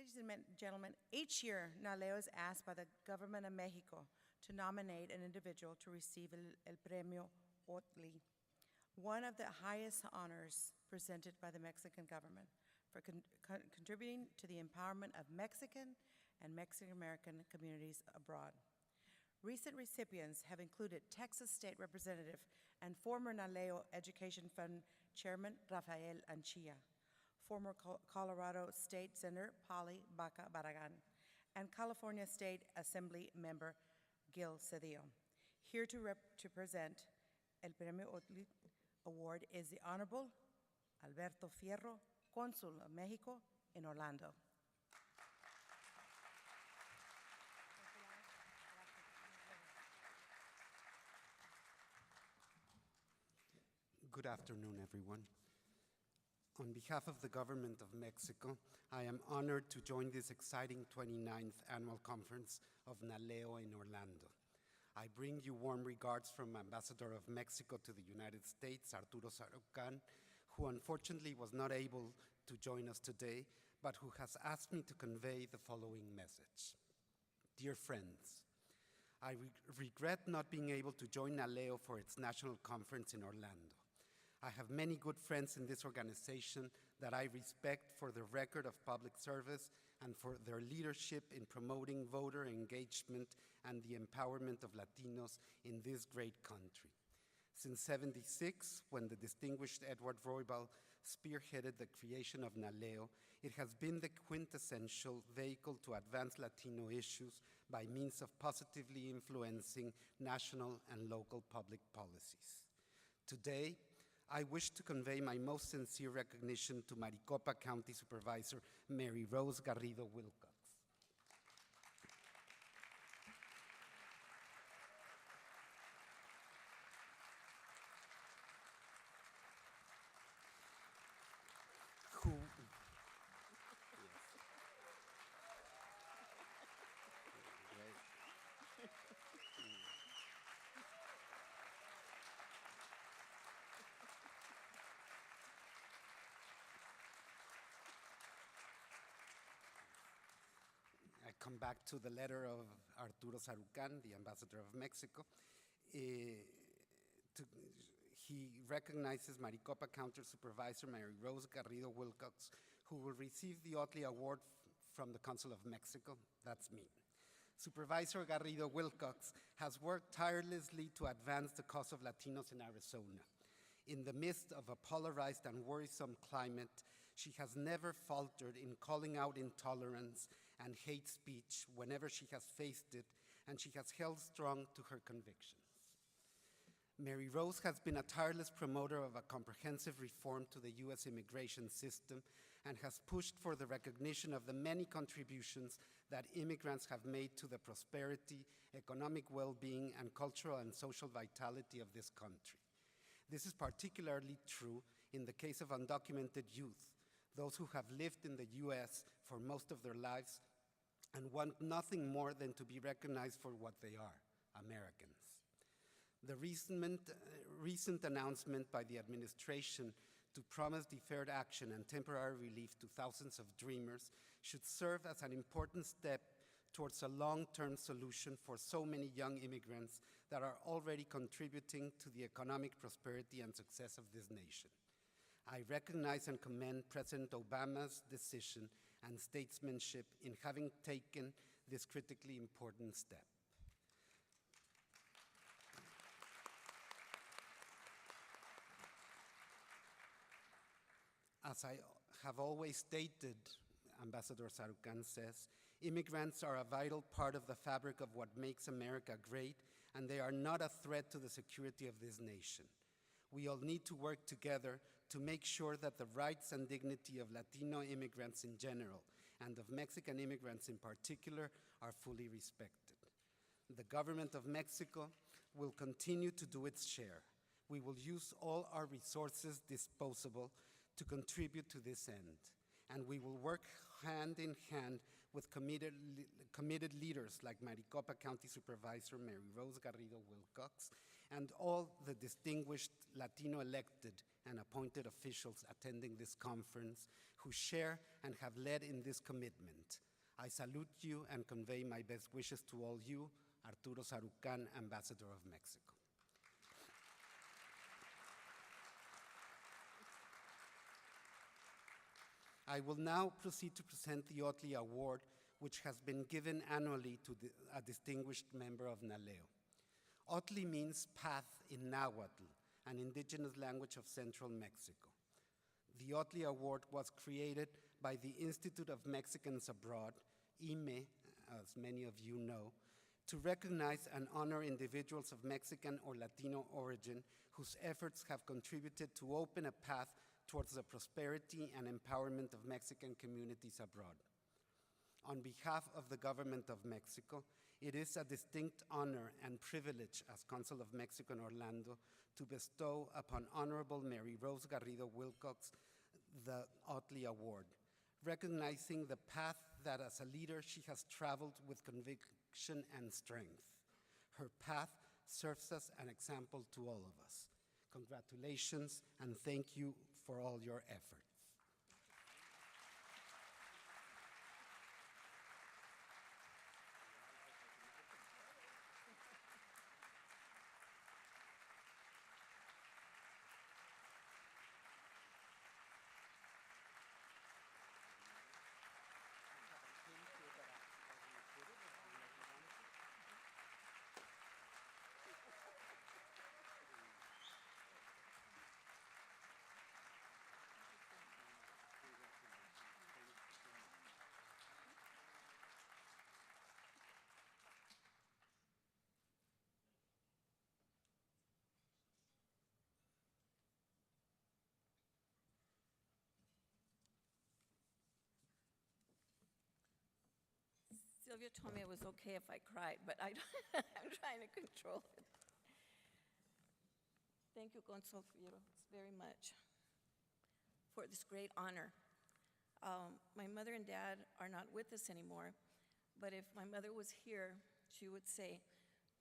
Ladies and gentlemen, each year, NALEO is asked by the government of Mexico to nominate an individual to receive el Premio Ohtli, one of the highest honors presented by the Mexican government for contributing to the empowerment of Mexican and Mexican-American communities abroad. Recent recipients have included Texas State Representative and former NALEO Education Fund Chairman Rafael Anchilla, former Colorado State Senator Polly Baca Barragan, and California State Assembly Member Gil Cedillo. Here to present El Premio Ohtli Award is the Honorable Alberto Fierro, Consul of Mexico in Orlando. Good afternoon, everyone. On behalf of the government of Mexico, I am honored to join this exciting 29th annual conference of NALEO in Orlando. I bring you warm regards from Ambassador of Mexico to the United States, Arturo Sarucán, who unfortunately was not able to join us today, but who has asked me to convey the following message. Dear friends, I regret not being able to join NALEO for its national conference in Orlando. I have many good friends in this organization that I respect for their record of public service and for their leadership in promoting voter engagement and the empowerment of Latinos in this great country. Since '76, when the distinguished Edward Roybal spearheaded the creation of NALEO, it has been the quintessential vehicle to advance Latino issues by means of positively influencing national and local public policies. Today, I wish to convey my most sincere recognition to Maricopa County Supervisor Mary Rose Garrido Wilcox. Who I come back to the letter of Arturo Sarucán, the ambassador of Mexico. He recognizes Maricopa County Supervisor Mary Rose Garrido Wilcox, who will receive the Ohtli Award from the Consul of Mexico. That's me. Supervisor Garrido Wilcox has worked tirelessly to advance the cause of Latinos in Arizona. In the midst of a polarized and worrisome climate, she has never faltered in calling out intolerance and hate speech whenever she has faced it, and she has held strong to her convictions. Mary Rose has been a tireless promoter of a comprehensive reform to the U.S. immigration system and has pushed for the recognition of the many contributions that immigrants have made to the prosperity, economic well-being, and cultural and social vitality of this country. This is particularly true in the case of undocumented youth, those who have lived in the U.S. for most of their lives and want nothing more than to be recognized for what they are, Americans. The recent announcement by the administration to promise deferred action and temporary relief to thousands of dreamers should serve as an important step towards a long-term solution for so many young immigrants that are already contributing to the economic prosperity and success of this nation. I recognize and commend President Obama's decision and statesmanship in having taken this critically important step. As I have always stated, Ambassador Sarucán says, immigrants are a vital part of the fabric of what makes America great, and they are not a threat to the security of this nation. We all need to work together to make sure that the rights and dignity of Latino immigrants in general, and of Mexican immigrants in particular, are fully respected. The government of Mexico will continue to do its share. We will use all our resources disposable to contribute to this end, and we will work hand in hand with committed leaders like Maricopa County Supervisor Mary Rose Garrido Wilcox and all the distinguished Latino elected and appointed officials attending this conference who share and have led in this commitment. I salute you and convey my best wishes to all you, Arturo Sarucán, Ambassador of Mexico. I will now proceed to present the Ohtli Award, which has been given annually to a distinguished member of NALEO. Ohtli means path in Nahuatl, an indigenous language of central Mexico. The Ohtli Award was created by the Institute of Mexicans Abroad, IME, as many of you know, to recognize and honor individuals of Mexican or Latino origin whose efforts have contributed to open a path towards the prosperity and empowerment of Mexican communities abroad. On behalf of the government of Mexico, it is a distinct honor and privilege as Consul of Mexico in Orlando to bestow upon Honorable Mary Rose Garrido Wilcox the Ohtli Award, recognizing the path that as a leader she has traveled with conviction and strength. Her path serves as an example to all of us. Congratulations and thank you for all your efforts. Sylvia told me it was okay if I cried, but I'm trying to control it. Thank you, Consul Fierro, very much for this great honor. My mother and dad are not with us anymore, but if my mother was here, she would say,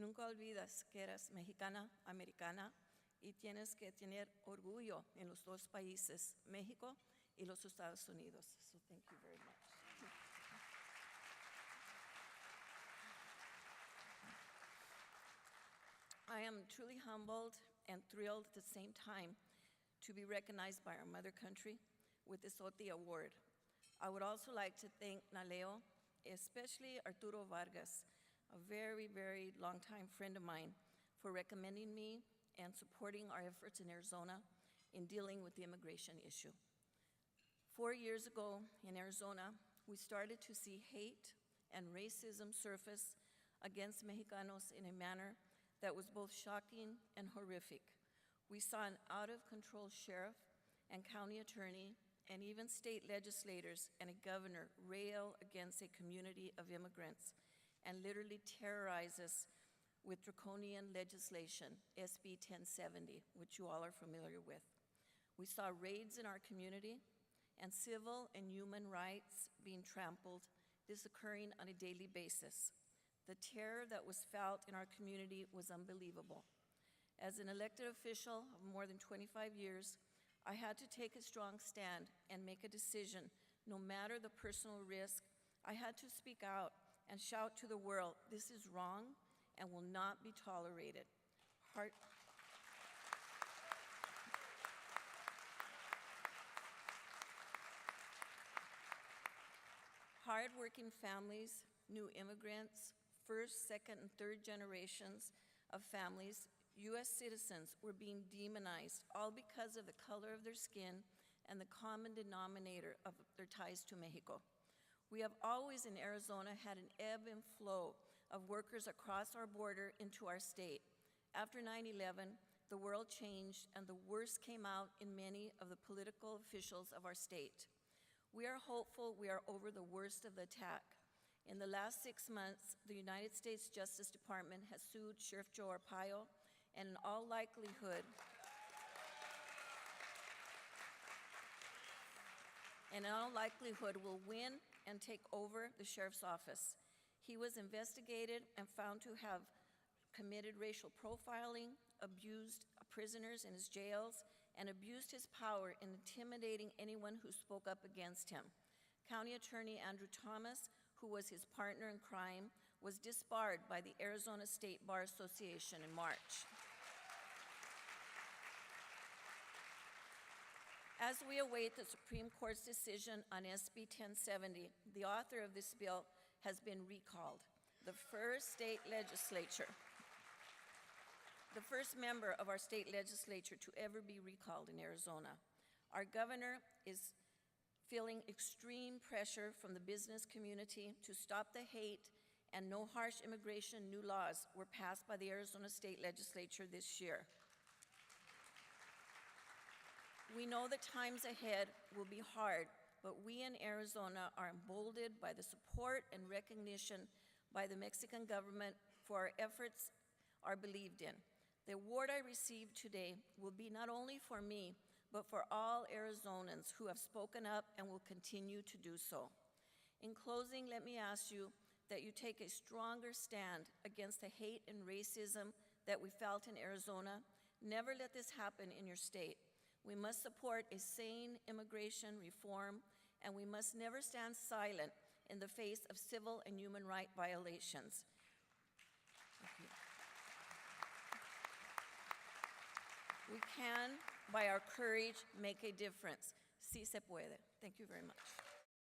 nunca olvidas que eras mexicana, americana, y tienes que tener orgullo en los dos países, México y los Estados Unidos. So thank you very much. I am truly humbled and thrilled at the same time to be recognized by our mother country with this Ohtli Award. I would also like to thank NALEO, especially Arturo Vargas, a very, very longtime friend of mine, for recommending me and supporting our efforts in Arizona in dealing with the immigration issue. 4 years ago in Arizona, we started to see hate and racism surface against Mexicanos in a manner that was both shocking and horrific. We saw an out-of-control sheriff and county attorney and even state legislators and a governor rail against a community of immigrants and literally terrorize us with draconian legislation, SB 1070, which you all are familiar with. We saw raids in our community and civil and human rights being trampled, this occurring on a daily basis. The terror that was felt in our community was unbelievable. As an elected official of more than 25 years, I had to take a strong stand and make a decision. No matter the personal risk, I had to speak out and shout to the world, this is wrong and will not be tolerated. Hard-working families, new immigrants, first, second, and third generations of families, U.S. citizens, were being demonized, all because of the color of their skin and the common denominator of their ties to Mexico. We have always in Arizona had an ebb and flow of workers across our border into our state. After 9/11, the world changed and the worst came out in many of the political officials of our state. We are hopeful we are over the worst of the attack. In the last 6 months, the United States Justice Department has sued Sheriff Joe Arpaio, and in all likelihood, will win and take over the sheriff's office. He was investigated and found to have committed racial profiling, abused prisoners in his jails, and abused his power in intimidating anyone who spoke up against him. County Attorney Andrew Thomas, who was his partner in crime, was disbarred by the Arizona State Bar Association in March. As we await the Supreme Court's decision on SB 1070, the author of this bill has been recalled. The first member of our state legislature to ever be recalled in Arizona. Our governor is feeling extreme pressure from the business community to stop the hate, and no harsh immigration new laws were passed by the Arizona State Legislature this year. We know that times ahead will be hard, but we in Arizona are emboldened by the support and recognition by the Mexican government for our efforts are believed in. The award I received today will be not only for me, but for all Arizonans who have spoken up and will continue to do so. In closing, let me ask you that you take a stronger stand against the hate and racism that we felt in Arizona. Never let this happen in your state. We must support a sane immigration reform, and we must never stand silent in the face of civil and human rights violations. We can, by our courage, make a difference. Sí se puede. Thank you very much.